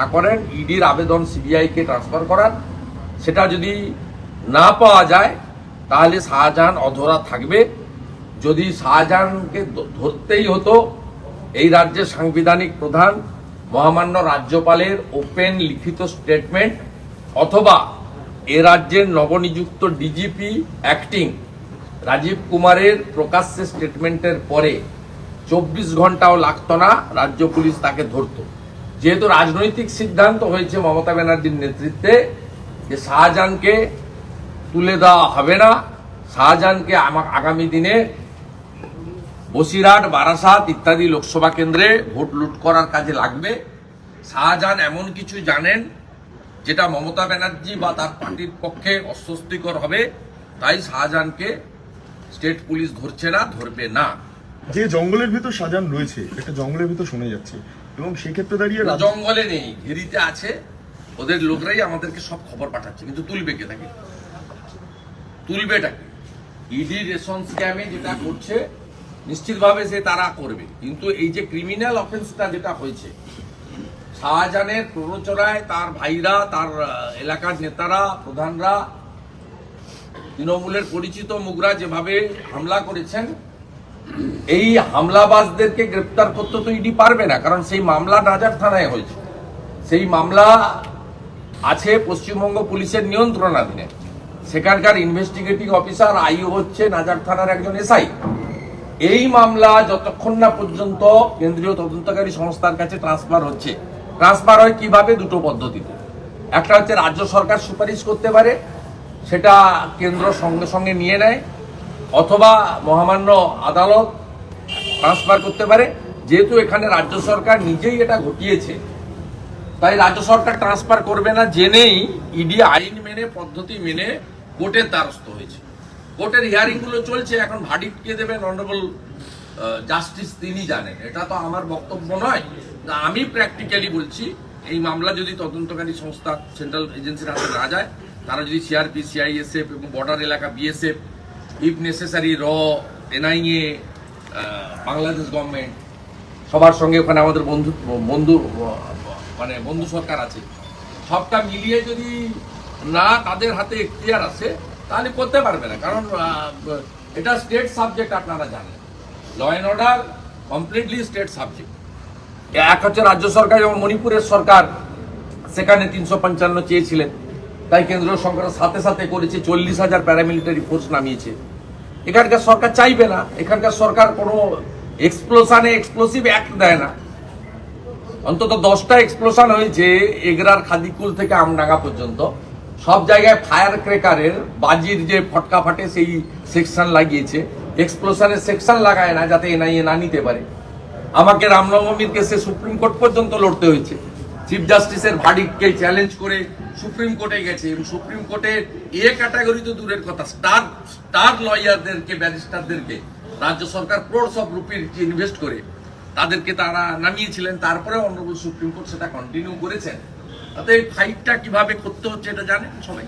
না করেন ইডির আবেদন সিবিআইকে ট্রান্সফার করার, সেটা যদি না পাওয়া যায় তাহলে শাহজাহান অধরা থাকবে। যদি শাহজাহানকে ধরতেই হতো, এই রাজ্যের সাংবিধানিক প্রধান মহামান্য রাজ্যপালের ওপেন লিখিত স্টেটমেন্ট অথবা এ রাজ্যের নবনিযুক্ত ডিজিপি অ্যাক্টিং রাজীব কুমারের প্রকাশ্যে স্টেটমেন্টের পরে 24 ঘন্টাও লাগতো না রাজ্য পুলিশ তাকে ধরত। যেহেতু রাজনৈতিক সিদ্ধান্ত হয়েছে মমতা ব্যানার্জির নেতৃত্বে যে শাহজাহানকে তুলে দেওয়া হবে না, শাহজাহানকে আগামী দিনে বসিরহাট, বারাসাত ইত্যাদি লোকসভা কেন্দ্রে ভোট লুট করার কাজে লাগবে। শাহজাহান এমন কিছু জানেন যেটা মমতা ব্যানার্জি বা তার পার্টির পক্ষে অস্বস্তিকর হবে, তাই শাহজাহানকে স্টেট পুলিশ ধরছে না, ধরবে না। যে জঙ্গলের ভিতর শাহজাহান রয়েছে, একটা জঙ্গলের ভিতর শোনা যাচ্ছে, এবং সেই ক্ষেত্রে দাঁড়িয়ে জঙ্গলে নেই, ঘেরিতে আছে, ওদের লোকরাই আমাদেরকে সব খবর পাঠাচ্ছে। কিন্তু তুলবে কে তাকে? তুলবেটাকে ইডি রেশন স্ক্যামে যেটা করছে নিশ্চিতভাবে সে তারা করবে, কিন্তু এই যে ক্রিমিনাল অফেন্সটা যেটা হয়েছে শাহজাহানের প্ররোচনায় তার ভাইরা, তার এলাকার নেতারা, প্রধানরা, তৃণমূলের পরিচিত মুখরা যেভাবে হামলা করেছেন, এই হামলাবাজদেরকে গ্রেপ্তার করতে তো ইডি পারবে না, কারণ সেই মামলা নাজার থানায় হয়েছে। সেই মামলা আছে পশ্চিমবঙ্গ পুলিশের নিয়ন্ত্রণাধীনে। সেখানকার ইনভেস্টিগেটিং অফিসার আইও হচ্ছে নাজার থানার একজন এসআই। এই মামলা যতক্ষণ না পর্যন্ত কেন্দ্রীয় তদন্তকারী সংস্থার কাছে ট্রান্সফার হচ্ছে, ট্রান্সফার হয় কিভাবে? দুটো পদ্ধতিতে। একটা হচ্ছে রাজ্য সরকার সুপারিশ করতে পারে, সেটা কেন্দ্র সঙ্গে সঙ্গে নিয়ে নেয়, অথবা মহামান্য আদালত ট্রান্সফার করতে পারে। যেহেতু এখানে রাজ্য সরকার নিজেই এটা ঘটিয়েছে, তাই রাজ্য সরকার ট্রান্সফার করবে না জেনেই ইডি আইন মেনে, পদ্ধতি মেনে কোর্টের দ্বারস্থ হয়েছে। কোর্টের হিয়ারিং গুলো চলছে, এখন ভার্ডিক্ট কে দেবেন অনারেবল জাস্টিস তিনি জানেন। এটা তো আমার বক্তব্য নয়, আমি প্র্যাকটিক্যালি বলছি এই মামলা যদি তদন্তকারী সংস্থা সেন্ট্রাল এজেন্সির হাতে না যায়, তারা যদি সিআরপি, সিআইএসএফ এবং বর্ডার এলাকা BSF, if necessary NIA, Bangladesh government, সবার সঙ্গে ওখানে আমাদের বন্ধু সরকার আছে, সবটা মিলিয়ে যদি না তাদের হাতে এখতিয়ার আছে তাহলে করতে পারবে না। কারণ এটা স্টেট সাবজেক্ট, আপনারা জানেন, law and order completely state subject. এক হচ্ছে রাজ্য সরকার, যেমন মণিপুরের সরকার সেখানে 355 চেয়েছিলেন, তাই কেন্দ্রীয় সরকার সাথে সাথে করেছে, 40,000 প্যারামিলিটারি ফোর্স নামিয়েছে। এখানকার সরকার চাইবে না, এখানকার সরকার কোনো এক্সপ্লোসিভ অ্যাক্ট দেয় না। অন্তত 10টা এক্সপ্লোশন হয়েছে এগরার খাদিকুল থেকে আমডাঙ্গা পর্যন্ত, সব জায়গায় ফায়ার ক্রেকারের বাজির যে ফটকা ফাটে সেই সেকশন লাগিয়েছে, এক্সপ্লোশনের সেকশন লাগায় না যাতে এনআইএ না নিতে পারে। আমাকে রামনবমীর কেসে সুপ্রিম কোর্ট পর্যন্ত লড়তে হয়েছে, চিফ জাস্টিসের ভার্ডিক্টকে চ্যালেঞ্জ করে সুপ্রিম কোর্টে গেছে, এবং সুপ্রিম কোর্টে এ ক্যাটাগরি তো দূরের কথা, স্টার লয়ারদেরকে, ব্যারিস্টারদেরকে রাজ্য সরকার ক্রোড়স অফ রুপি ইনভেস্ট করে তাদেরকে তারা নামিয়েছিলেন। তারপরে অনারেবল সুপ্রিম কোর্ট সেটা কন্টিনিউ করেছেন। তাতে এই ফাইটটা কিভাবে করতে হচ্ছে এটা জানেন সবাই।